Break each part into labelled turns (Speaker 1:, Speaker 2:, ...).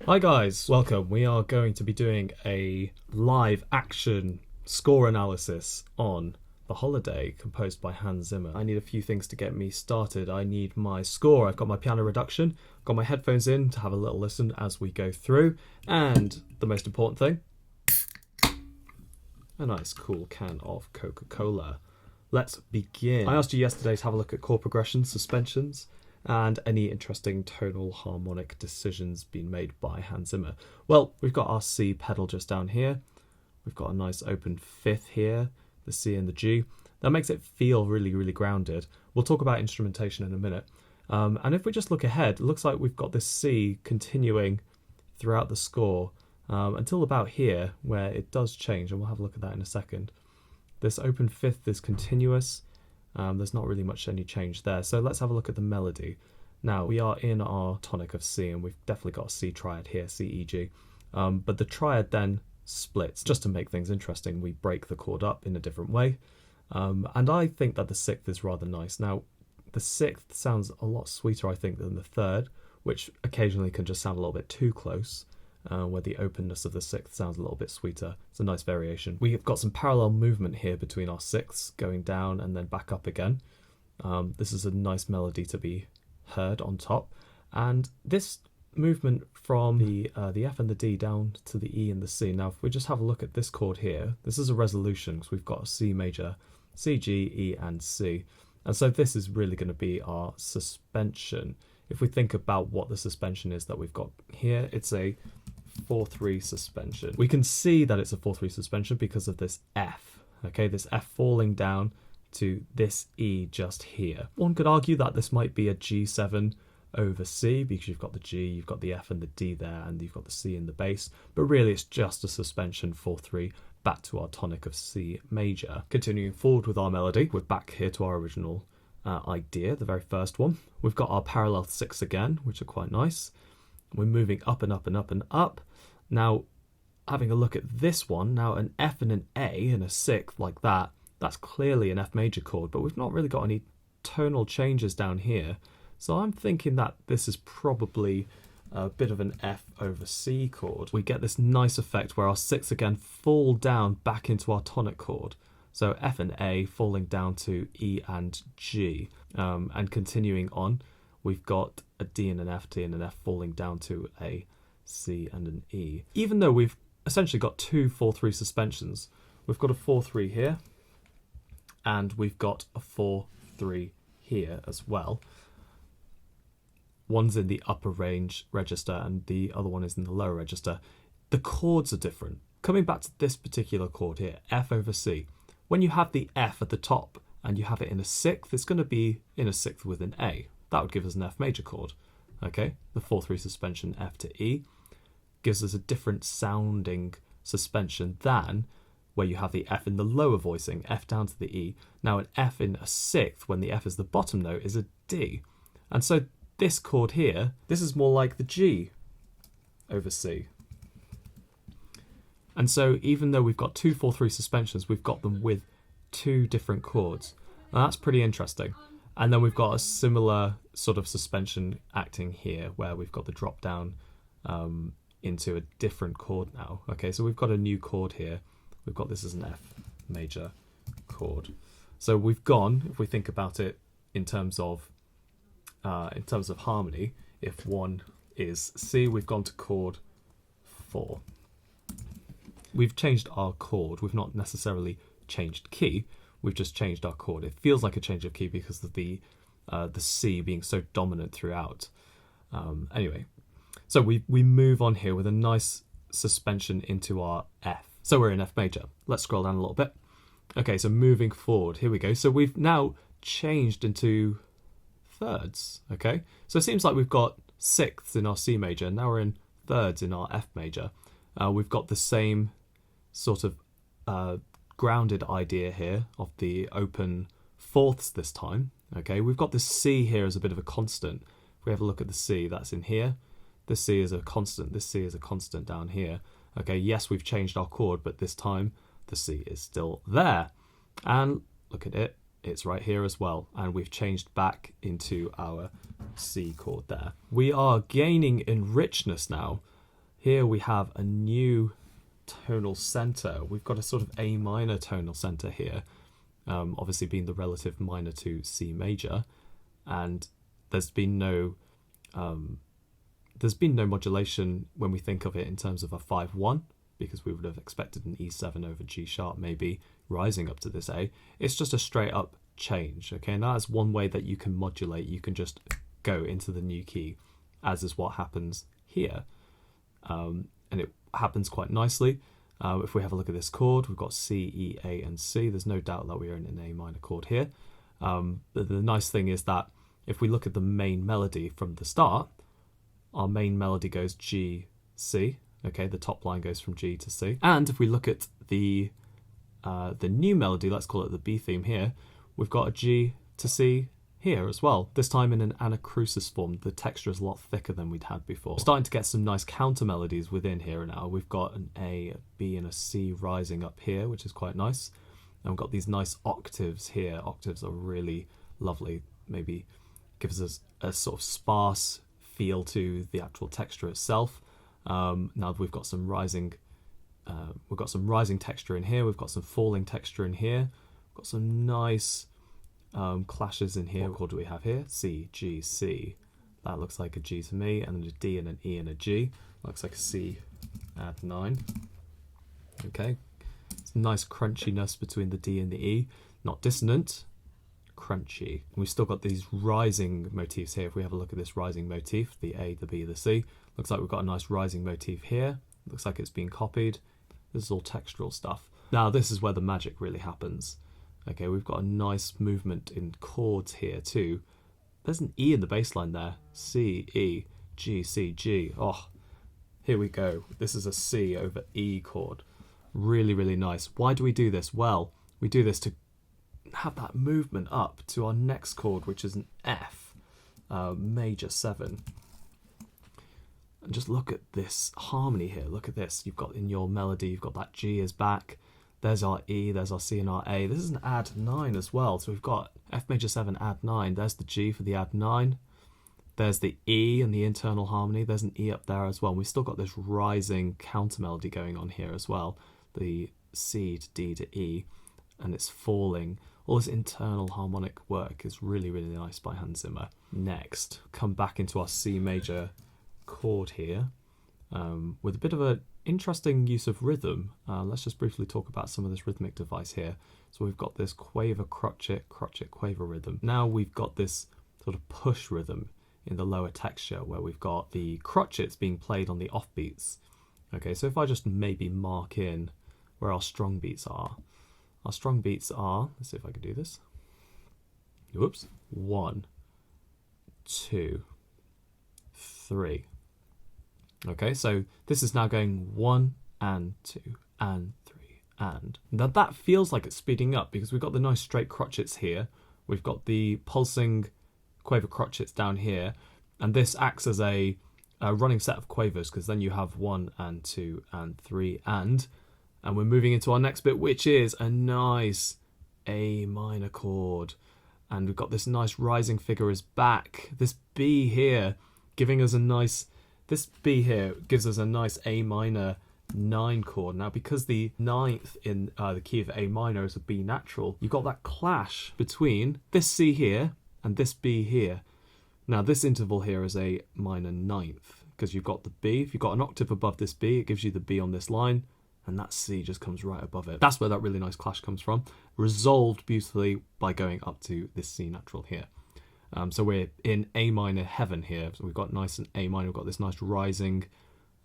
Speaker 1: Hi guys, welcome. We are going to be doing a live action score analysis on The Holiday, composed by Hans Zimmer. I need a few things to get me started. I need my score. I've got my piano reduction, got my headphones in to have a little listen as we go through, and the most important thing, a nice cool can of Coca-Cola. Let's begin. I asked you yesterday to have a look at chord progressions, suspensions, and any interesting tonal harmonic decisions being made by Hans Zimmer. Well, we've got our C pedal just down here. We've got a nice open fifth here, the C and the G. That makes it feel really, really grounded. We'll talk about instrumentation in a minute. And if we just look ahead, it looks like we've got this C continuing throughout the score until about here, where it does change, and we'll have a look at that in a second. This open fifth is continuous. There's not really much any change there. So let's have a look at the melody. Now, we are in our tonic of C, and we've definitely got a C triad here, C, E, G. But the triad then splits. Just to make things interesting, we break the chord up in a different way. And I think that the sixth is rather nice. Now, the sixth sounds a lot sweeter, I think, than the third, which occasionally can just sound a little bit too close. Where the openness of the sixth sounds a little bit sweeter. It's a nice variation. We've got some parallel movement here between our sixths, going down and then back up again. This is a nice melody to be heard on top. And this movement from the F and the D down to the E and the C. Now, if we just have a look at this chord here, this is a resolution because we've got a C major, C, G, E, and C. And so this is really going to be our suspension. If we think about what the suspension is that we've got here, it's a 4-3 suspension. We can see that it's a 4-3 suspension because of this F, okay? This F falling down to this E just here. One could argue that this might be a G7 over C because you've got the G, you've got the F and the D there, and you've got the C in the bass, but really it's just a suspension 4-3 back to our tonic of C major. Continuing forward with our melody, we're back here to our original idea, the very first one. We've got our parallel sixths again, which are quite nice. We're moving up and up and up and up. Now, having a look at this one, now an F and an A and a sixth like that, that's clearly an F major chord, but we've not really got any tonal changes down here. So I'm thinking that this is probably a bit of an F over C chord. We get this nice effect where our sixths again fall down back into our tonic chord. So F and A falling down to E and G. And continuing on, we've got a D and an F, D and an F falling down to a C and an E. Even though we've essentially got two 4-3 suspensions, we've got a 4-3 here, and we've got a 4-3 here as well. One's in the upper range register and the other one is in the lower register. The chords are different. Coming back to this particular chord here, F over C, when you have the F at the top and you have it in a sixth, it's going to be in a sixth with an A. That would give us an F major chord. Okay, the 4-3 suspension F to E gives us a different sounding suspension than where you have the F in the lower voicing, F down to the E. Now an F in a sixth, when the F is the bottom note, is a D. And so this chord here, this is more like the G over C. And so even though we've got two 4-3 suspensions, we've got them with two different chords. Now that's pretty interesting. And then we've got a similar sort of suspension acting here where we've got the drop down into a different chord now. Okay, so we've got a new chord here. We've got this as an F major chord. So we've gone, if we think about it in terms of harmony, if one is C, we've gone to chord 4. We've changed our chord. We've not necessarily changed key. We've just changed our chord. It feels like a change of key because of the C being so dominant throughout. Anyway, so we move on here with a nice suspension into our F. So we're in F major. Let's scroll down a little bit. Okay, so moving forward, here we go. So we've now changed into thirds, okay? So it seems like we've got sixths in our C major, and now we're in thirds in our F major. We've got the same sort of grounded idea here of the open fourths this time. Okay, we've got this C here as a bit of a constant. If we have a look at the C, that's in here. This C is a constant, this C is a constant down here. Okay, yes, we've changed our chord, but this time the C is still there. And look at it, it's right here as well. And we've changed back into our C chord there. We are gaining in richness now. Here we have a new tonal center. We've got a sort of A minor tonal center here, obviously being the relative minor to C major, and there's been no modulation when we think of it in terms of a 5-1, because we would have expected an E7 over G sharp maybe rising up to this A. It's just a straight up change, okay? And that's one way that you can modulate. You can just go into the new key, as is what happens here. And it happens quite nicely. If we have a look at this chord, we've got C, E, A, and C. There's no doubt that we are in an A minor chord here. But the nice thing is that if we look at the main melody from the start, our main melody goes G, C. Okay, the top line goes from G to C. And if we look at the new melody, let's call it the B theme here, we've got a G to C here as well. This time in an anacrusis form. The texture is a lot thicker than we'd had before. We're starting to get some nice counter melodies within here now. We've got an A, a B, and a C rising up here, which is quite nice. And we've got these nice octaves here. Octaves are really lovely. Maybe gives us a sort of sparse feel to the actual texture itself. Now we've got some rising texture in here. We've got some falling texture in here. We've got some nice clashes in here. What chord do we have here? C, G, C. That looks like a G to me, and then a D and an E and a G. Looks like a C add 9. Okay, it's nice crunchiness between the D and the E. Not dissonant, crunchy. We've still got these rising motifs here. If we have a look at this rising motif, the A, the B, the C, looks like we've got a nice rising motif here. Looks like it's been copied. This is all textural stuff. Now this is where the magic really happens. Okay, we've got a nice movement in chords here too. There's an E in the bass line there. C, E, G, C, G. Oh, here we go. This is a C over E chord. Really, really nice. Why do we do this? Well, we do this to have that movement up to our next chord, which is an F, major 7. And just look at this harmony here. Look at this. You've got in your melody, you've got that G is back. There's our E, there's our C and our A. This is an add 9 as well. So we've got F major 7 add 9. There's the G for the add 9. There's the E and the internal harmony. There's an E up there as well. And we've still got this rising counter melody going on here as well. The C to D to E, and it's falling. All this internal harmonic work is really, really nice by Hans Zimmer. Next, come back into our C major chord here with a bit of an interesting use of rhythm. Let's just briefly talk about some of this rhythmic device here. So we've got this quaver, crotchet, crotchet, quaver rhythm. Now we've got this sort of push rhythm in the lower texture where we've got the crotchets being played on the offbeats. Okay, so if I just maybe mark in where our strong beats are. Our strong beats are, let's see if I can do this. Whoops. 1, 2, 3. Okay, so this is now going 1 and 2 and 3 and. Now that feels like it's speeding up because we've got the nice straight crotchets here. We've got the pulsing quaver crotchets down here, and this acts as a running set of quavers because then you have 1 and 2 and 3 and we're moving into our next bit, which is a nice A minor chord. And we've got this nice rising figure is back. This B here giving us a nice, this B here gives us a nice A minor 9 chord. Now, because the 9th in the key of A minor is a B natural, you've got that clash between this C here and this B here. Now, this interval here is a minor 9th because you've got the B. If you've got an octave above this B, it gives you the B on this line, and that C just comes right above it. That's where that really nice clash comes from, resolved beautifully by going up to this C natural here. So we're in A minor heaven here. So we've got nice and A minor. We've got this nice rising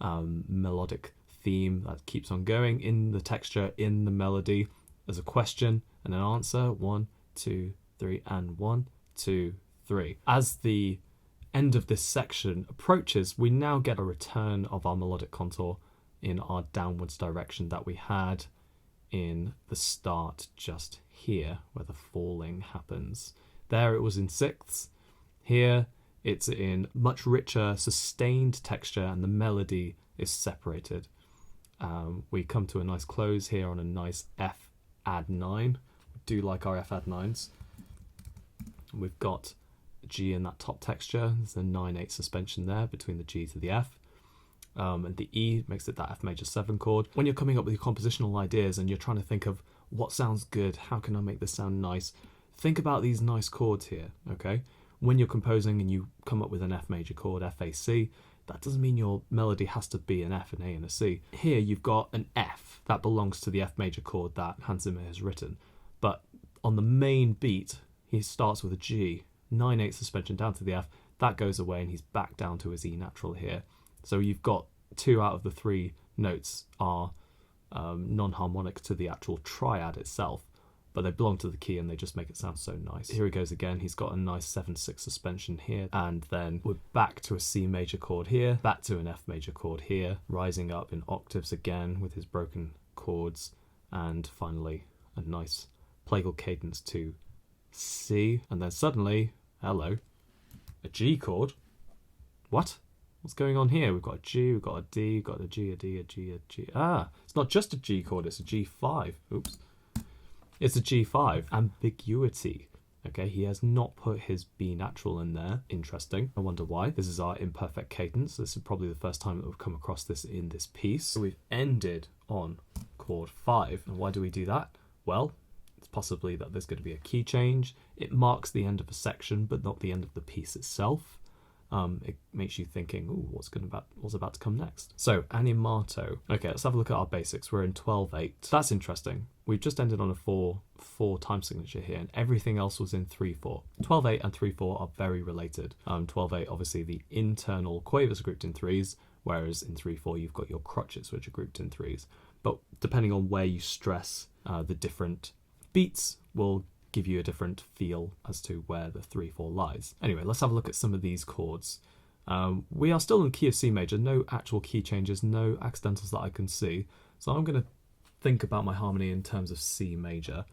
Speaker 1: melodic theme that keeps on going in the texture, in the melody. There's a question and an answer. 1, 2, 3, and 1, 2, 3. As the end of this section approaches, we now get a return of our melodic contour in our downwards direction that we had in the start just here, where the falling happens. There it was in sixths. Here it's in much richer, sustained texture, and the melody is separated. We come to a nice close here on a nice F add 9. We do like our F add 9s. We've got G in that top texture. There's a 9/8 suspension there between the G to the F. and the E makes it that F major 7 chord. When you're coming up with your compositional ideas and you're trying to think of what sounds good, how can I make this sound nice, think about these nice chords here, okay? When you're composing and you come up with an F major chord, F, A, C, that doesn't mean your melody has to be an F, an A, and a C. Here you've got an F that belongs to the F major chord that Hans Zimmer has written. But on the main beat, he starts with a G, 9/8 suspension down to the F, that goes away and he's back down to his E natural here. So you've got 2 out of the 3 notes are non-harmonic to the actual triad itself, but they belong to the key and they just make it sound so nice. Here he goes again, he's got a nice 7/6 suspension here, and then we're back to a C major chord here, back to an F major chord here, rising up in octaves again with his broken chords, and finally a nice plagal cadence to C, and then suddenly, hello, a G chord. What? What's going on here? We've got a G, we've got a D, we've got a G, a D, a G, a G. Ah, it's not just a G chord, it's a G5. Oops. It's a G5. Ambiguity. Okay, he has not put his B natural in there. Interesting. I wonder why. This is our imperfect cadence. This is probably the first time that we've come across this in this piece. So we've ended on chord 5. And why do we do that? Well, it's possibly that there's going to be a key change. It marks the end of a section, but not the end of the piece itself. It makes you thinking, ooh, what's about to come next? So, animato. Okay, let's have a look at our basics. We're in 12/8. That's interesting. We've just ended on a 4/4 time signature here, and everything else was in 3/4. 12/8 and 3/4 are very related. 12/8, obviously, the internal quavers are grouped in 3s, whereas in 3/4 you've got your crotchets, which are grouped in 3s. But depending on where you stress the different beats will give you a different feel as to where the 3/4 lies. Anyway, let's have a look at some of these chords. We are still in key of C major, no actual key changes, no accidentals that I can see. So I'm going to think about my harmony in terms of C major.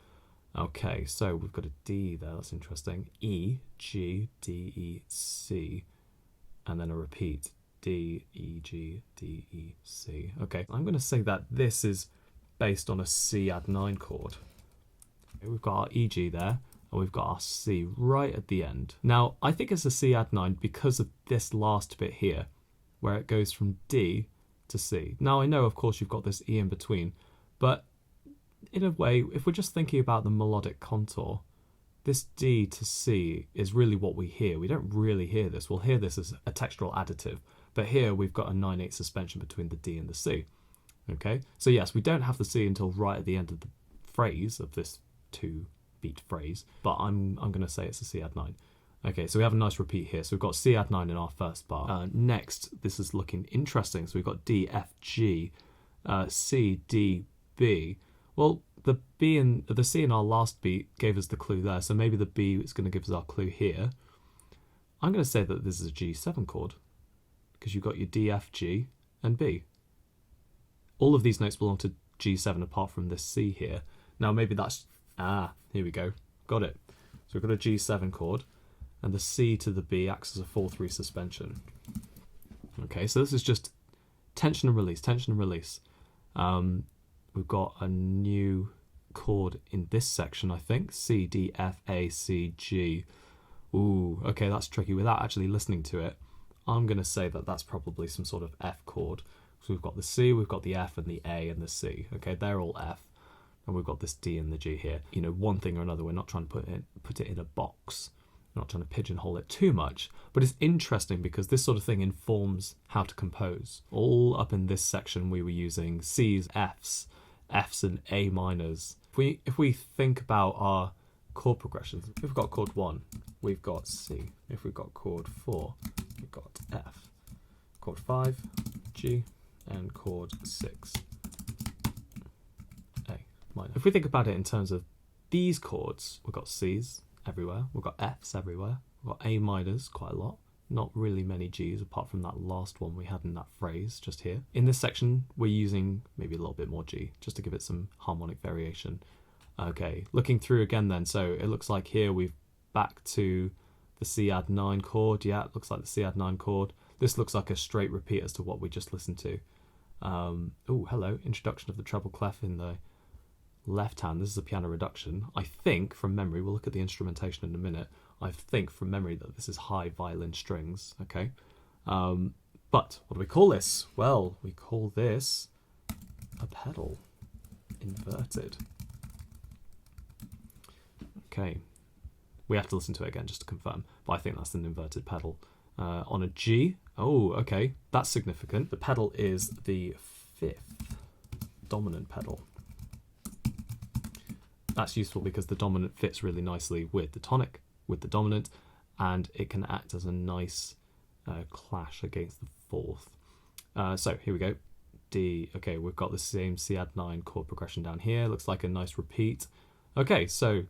Speaker 1: Okay, so we've got a D there, that's interesting. E, G, D, E, C, and then a repeat. D, E, G, D, E, C. Okay, I'm going to say that this is based on a C add 9 chord. We've got our E, G there, and we've got our C right at the end. Now, I think it's a C add 9 because of this last bit here, where it goes from D to C. Now, I know, of course, you've got this E in between, but in a way, if we're just thinking about the melodic contour, this D to C is really what we hear. We don't really hear this. We'll hear this as a textural additive, but here we've got a 9/8 suspension between the D and the C. Okay, so yes, we don't have the C until right at the end of the phrase of this 2-beat phrase, but I'm going to say it's a C add 9. Okay, so we have a nice repeat here. So we've got C add 9 in our first bar. Next, this is looking interesting. So we've got D, F, G, C, D, B. Well, the C in our last beat gave us the clue there, so maybe the B is going to give us our clue here. I'm going to say that this is a G7 chord, because you've got your D, F, G, and B. All of these notes belong to G7 apart from this C here. Now maybe that's... here we go. Got it. So we've got a G7 chord, and the C to the B acts as a 4/3 suspension. Okay, so this is just tension and release, tension and release. We've got a new chord in this section, I think. C, D, F, A, C, G. Ooh, okay, that's tricky. Without actually listening to it, I'm going to say that that's probably some sort of F chord. So we've got the C, we've got the F, and the A, and the C. Okay, they're all F. And we've got this D and the G here. You know, one thing or another, we're not trying to put it in a box. We're not trying to pigeonhole it too much. But it's interesting because this sort of thing informs how to compose. All up in this section, we were using C's, F's and A minors. If we think about our chord progressions, if we've got chord 1, we've got C. If we've got chord 4, we've got F. Chord 5, G, and chord 6, A minor. If we think about it in terms of these chords, we've got C's everywhere, we've got F's everywhere, we've got A minors quite a lot, not really many G's apart from that last one we had in that phrase just here. In this section, we're using maybe a little bit more G, just to give it some harmonic variation. Okay, looking through again then, so it looks like here we've back to the C add 9 chord. Yeah, it looks like the C add 9 chord. This looks like a straight repeat as to what we just listened to. Oh, hello, introduction of the treble clef in the left hand. This is a piano reduction. I think, from memory, we'll look at the instrumentation in a minute, I think from memory that this is high violin strings, okay? But what do we call this? Well, we call this a pedal, inverted. Okay, we have to listen to it again just to confirm, but I think that's an inverted pedal. On a G, oh, okay, that's significant. The pedal is the 5th dominant pedal. That's useful because the dominant fits really nicely with the tonic, with the dominant, and it can act as a nice clash against the 4th. So here we go. D. Okay, we've got the same C add 9 chord progression down here. Looks like a nice repeat. Okay, so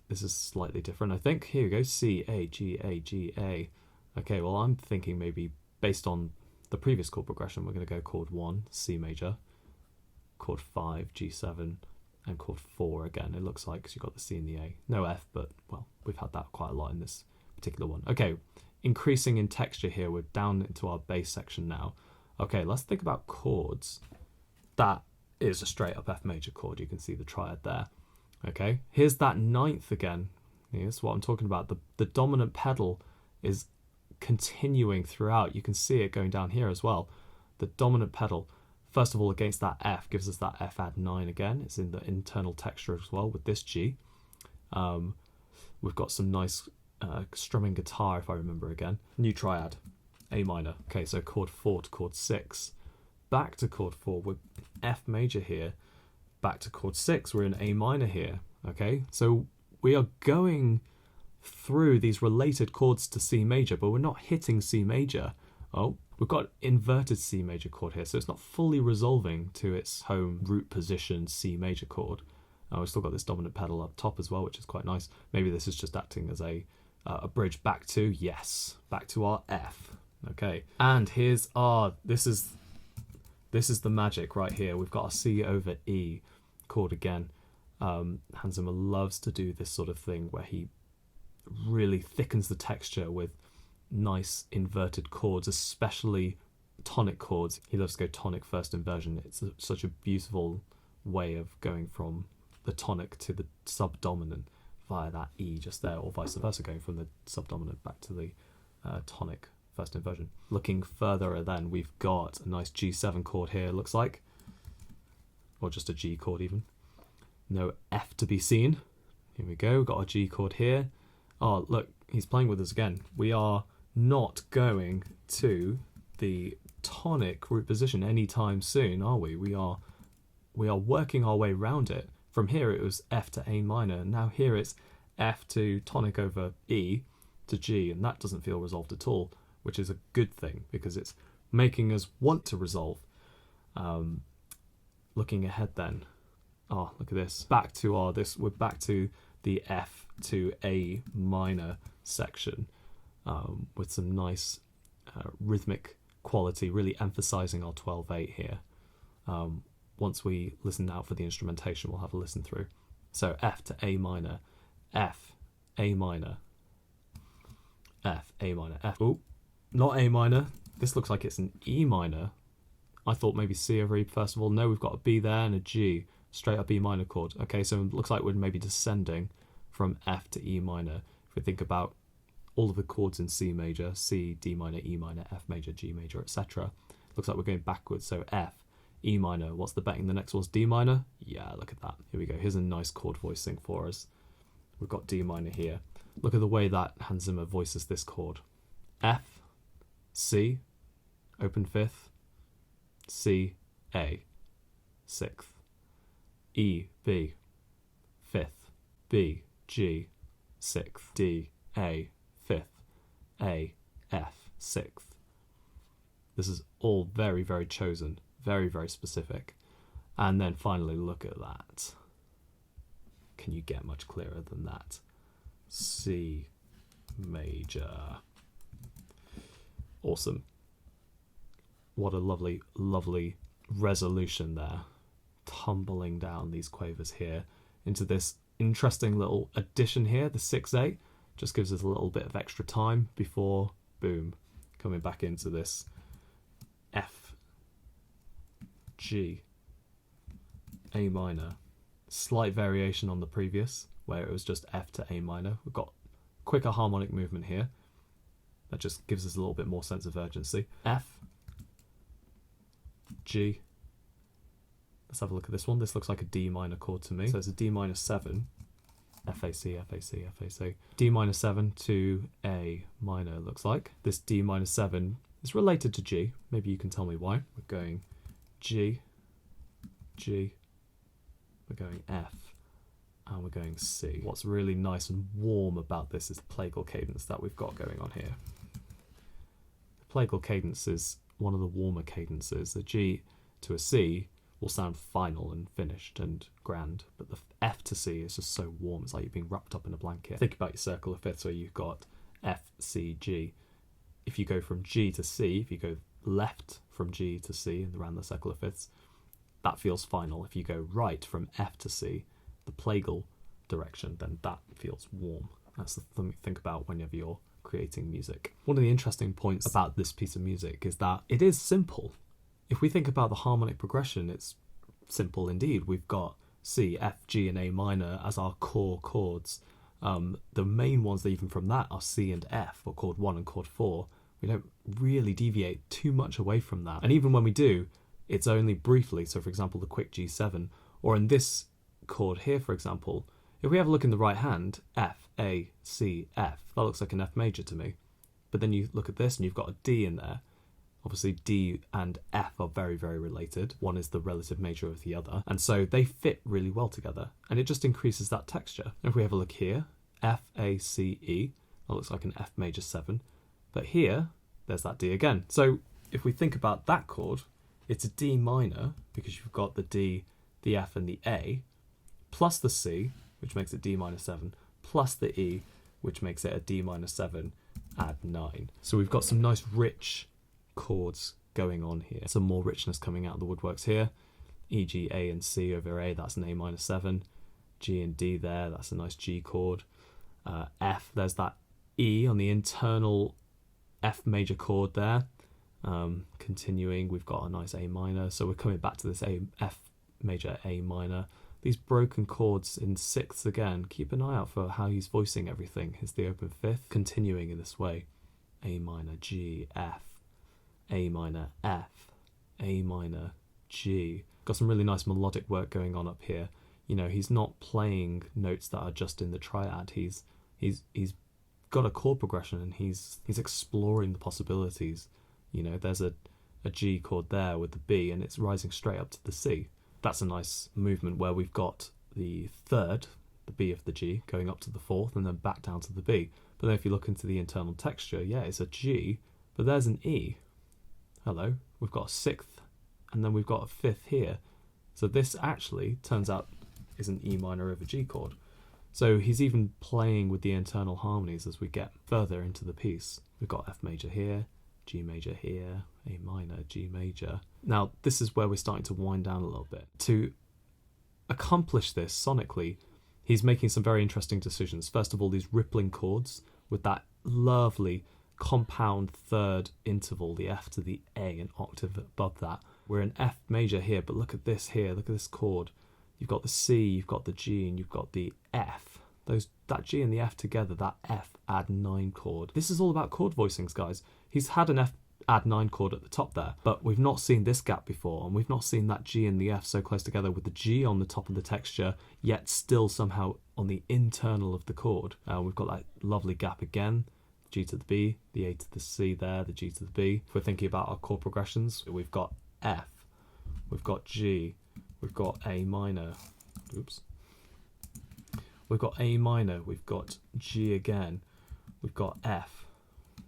Speaker 1: this is slightly different, I think. Here we go. C, A, G, A, G, A. Okay, well, I'm thinking maybe based on the previous chord progression, we're going to go chord 1, C major, chord 5, G7, and chord 4 again. It looks like, because you've got the C and the A. No F, but, well, we've had that quite a lot in this particular one. Okay, increasing in texture here. We're down into our bass section now. Okay, let's think about chords. That is a straight up F major chord. You can see the triad there. Okay, here's that 9th again. Here's what I'm talking about. The dominant pedal is continuing throughout. You can see it going down here as well. The dominant pedal, first of all, against that F, gives us that F add 9 again. It's in the internal texture as well with this G. We've got some nice strumming guitar, if I remember again. New triad, A minor. Okay, so chord 4 to chord 6. Back to chord 4, we're F major here. Back to chord 6, we're in A minor here. Okay, so we are going through these related chords to C major, but we're not hitting C major. Oh, we've got inverted C major chord here, so it's not fully resolving to its home root position C major chord. We've still got this dominant pedal up top as well, which is quite nice. Maybe this is just acting as a bridge back to, yes, back to our F. Okay, and here's our, this is the magic right here. We've got a C over E chord again. Hans Zimmer loves to do this sort of thing where he really thickens the texture with nice inverted chords, especially tonic chords. He loves to go tonic first inversion. It's such a beautiful way of going from the tonic to the subdominant via that E just there, or vice versa, going from the subdominant back to the tonic first inversion. Looking further then, we've got a nice G7 chord here, looks like, or just a G chord even. No F to be seen. Here we go, got a G chord here. Oh, look, he's playing with us again. We are not going to the tonic root position anytime soon, are we? We are working our way around it. From here it was F to A minor, now here it's F to tonic over E to G, and that doesn't feel resolved at all, which is a good thing because it's making us want to resolve. Looking ahead then, oh, look at this. Back to we're back to the F to A minor section with some nice rhythmic quality, really emphasizing our 12/8 here. Once we listen out for the instrumentation, we'll have a listen through. So F to A minor, F, A minor, F, A minor, F. Oh, not A minor. This looks like it's an E minor. I thought maybe C over E first of all. No, we've got a B there and a G. Straight up E minor chord. Okay, so it looks like we're maybe descending from F to E minor. If we think about all of the chords in C major, C, D minor, E minor, F major, G major, etc. Looks like we're going backwards. So F, E minor. What's the betting? The next one's D minor. Yeah, look at that. Here we go. Here's a nice chord voicing for us. We've got D minor here. Look at the way that Hans Zimmer voices this chord. F, C, open 5th, C, A, 6th. E, B, 5th, B, G, 6th, D, A, 5th, A, F, 6th. This is all very, very chosen, very, very specific. And then finally, look at that. Can you get much clearer than that? C major. Awesome. What a lovely, lovely resolution there. Tumbling down these quavers here into this interesting little addition here, the 6/8. Just gives us a little bit of extra time before, boom, coming back into this F, G, A minor. Slight variation on the previous, where it was just F to A minor. We've got quicker harmonic movement here. That just gives us a little bit more sense of urgency. F, G. Let's have a look at this one. This looks like a D minor chord to me. So it's a D minor 7, F, A, C, F, A, C, F, A, C. D minor 7 to A minor, it looks like. This D minor 7 is related to G. Maybe you can tell me why. We're going G, G, we're going F, and we're going C. What's really nice and warm about this is the plagal cadence that we've got going on here. The plagal cadence is one of the warmer cadences. The G to a C will sound final and finished and grand, but the F to C is just so warm. It's like you're being wrapped up in a blanket. Think about your circle of fifths where you've got F, C, G. If you go from G to C, if you go left from G to C and around the circle of fifths, that feels final. If you go right from F to C, the plagal direction, then that feels warm. That's the thing to think about whenever you're creating music. One of the interesting points about this piece of music is that it is simple. If we think about the harmonic progression, it's simple indeed. We've got C, F, G, and A minor as our core chords. The main ones, even from that, are C and F, or chord 1 and chord 4. We don't really deviate too much away from that. And even when we do, it's only briefly. So, for example, the quick G7, or in this chord here, for example, if we have a look in the right hand, F, A, C, F, that looks like an F major to me. But then you look at this and you've got a D in there. Obviously, D and F are very, very related. One is the relative major of the other. And so they fit really well together. And it just increases that texture. If we have a look here, F, A, C, E, that looks like an F major 7. But here, there's that D again. So if we think about that chord, it's a D minor, because you've got the D, the F, and the A, plus the C, which makes it D minor 7, plus the E, which makes it a D minor 7, add 9. So we've got some nice rich chords going on here. Some more richness coming out of the woodworks here. E, G, A, and C over A, that's an A minor 7. G and D there, that's a nice G chord. F, there's that E on the internal F major chord there. Continuing, we've got a nice A minor. So we're coming back to this F major A minor. These broken chords in sixths again. Keep an eye out for how he's voicing everything. Here's the open fifth. Continuing in this way. A minor, G, F. A minor, F, A minor, G. Got some really nice melodic work going on up here. You know, he's not playing notes that are just in the triad. He's got a chord progression and he's exploring the possibilities. You know, there's a G chord there with the B and it's rising straight up to the C. That's a nice movement where we've got the third, the B of the G, going up to the fourth and then back down to the B. But then if you look into the internal texture, yeah, it's a G, but there's an E. Hello, we've got a sixth, and then we've got a fifth here. So this actually turns out is an E minor over G chord. So he's even playing with the internal harmonies as we get further into the piece. We've got F major here, G major here, A minor, G major. Now this is where we're starting to wind down a little bit. To accomplish this sonically, he's making some very interesting decisions. First of all, these rippling chords with that lovely compound third interval, the F to the A, an octave above that. We're in F major here, but look at this here, look at this chord. You've got the C, you've got the G, and you've got the F. That G and the F together, that F add 9 chord. This is all about chord voicings, guys. He's had an F add 9 chord at the top there, but we've not seen this gap before, and we've not seen that G and the F so close together with the G on the top of the texture, yet still somehow on the internal of the chord. We've got that lovely gap again. G to the B, the A to the C there, the G to the B. If we're thinking about our chord progressions, we've got F, we've got G, we've got A minor, oops. We've got A minor, we've got G again, we've got F,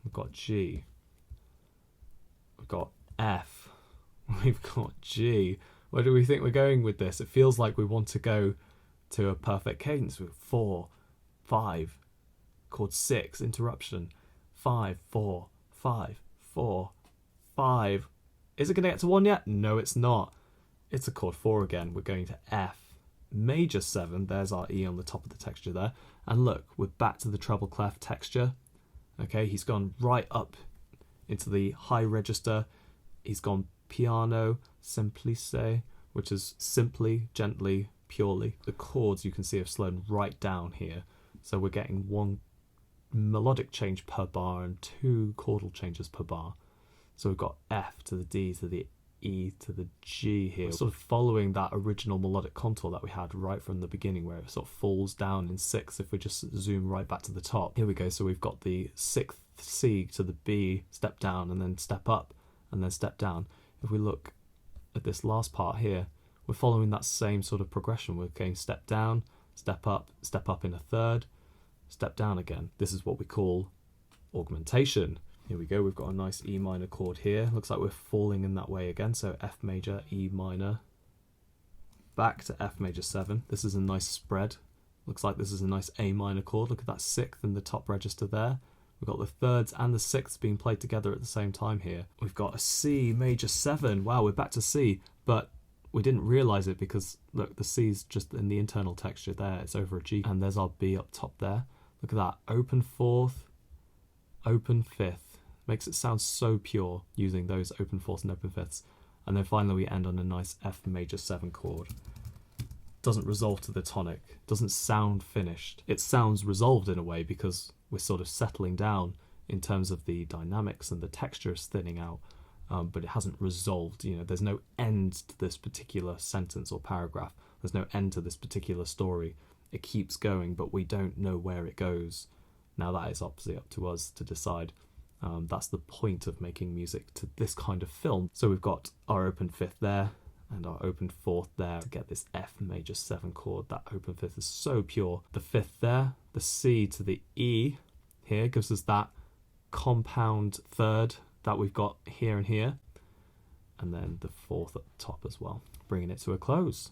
Speaker 1: we've got G, we've got F, we've got G. Where do we think we're going with this? It feels like we want to go to a perfect cadence with 4, 5, chord 6, interruption, 5, 4, 5, 4, 5. Is it going to get to 1 yet? No, it's not. It's a chord 4 again. We're going to F major 7. There's our E on the top of the texture there. And look, we're back to the treble clef texture. Okay, he's gone right up into the high register. He's gone piano, semplice, which is simply, gently, purely. The chords you can see have slowed right down here. So we're getting 1 melodic change per bar and 2 chordal changes per bar. So we've got F to the D to the E to the G here. We're sort of following that original melodic contour that we had right from the beginning, where it sort of falls down in 6 if we just zoom right back to the top. Here we go, so we've got the 6th C to the B, step down and then step up and then step down. If we look at this last part here, we're following that same sort of progression. We're going step down, step up in a third, step down again. This is what we call augmentation. Here we go, we've got a nice E minor chord here. Looks like we're falling in that way again, so F major, E minor, back to F major 7. This is a nice spread. Looks like this is a nice A minor chord. Look at that 6th in the top register there. We've got the thirds and the 6ths being played together at the same time here. We've got a C major 7. Wow, we're back to C, but we didn't realise it because, look, the C's just in the internal texture there. It's over a G, and there's our B up top there. Look at that, open 4th, open 5th. Makes it sound so pure using those open 4ths and open 5ths. And then finally we end on a nice F major 7 chord. Doesn't resolve to the tonic, doesn't sound finished. It sounds resolved in a way because we're sort of settling down in terms of the dynamics and the texture is thinning out, but it hasn't resolved. You know, there's no end to this particular sentence or paragraph. There's no end to this particular story. It keeps going, but we don't know where it goes. Now that is obviously up to us to decide. That's the point of making music to this kind of film. So we've got our open 5th there and our open 4th there to get this F major 7 chord. That open 5th is so pure. The 5th there, the C to the E here gives us that compound 3rd that we've got here and here, and then the 4th at the top as well, bringing it to a close.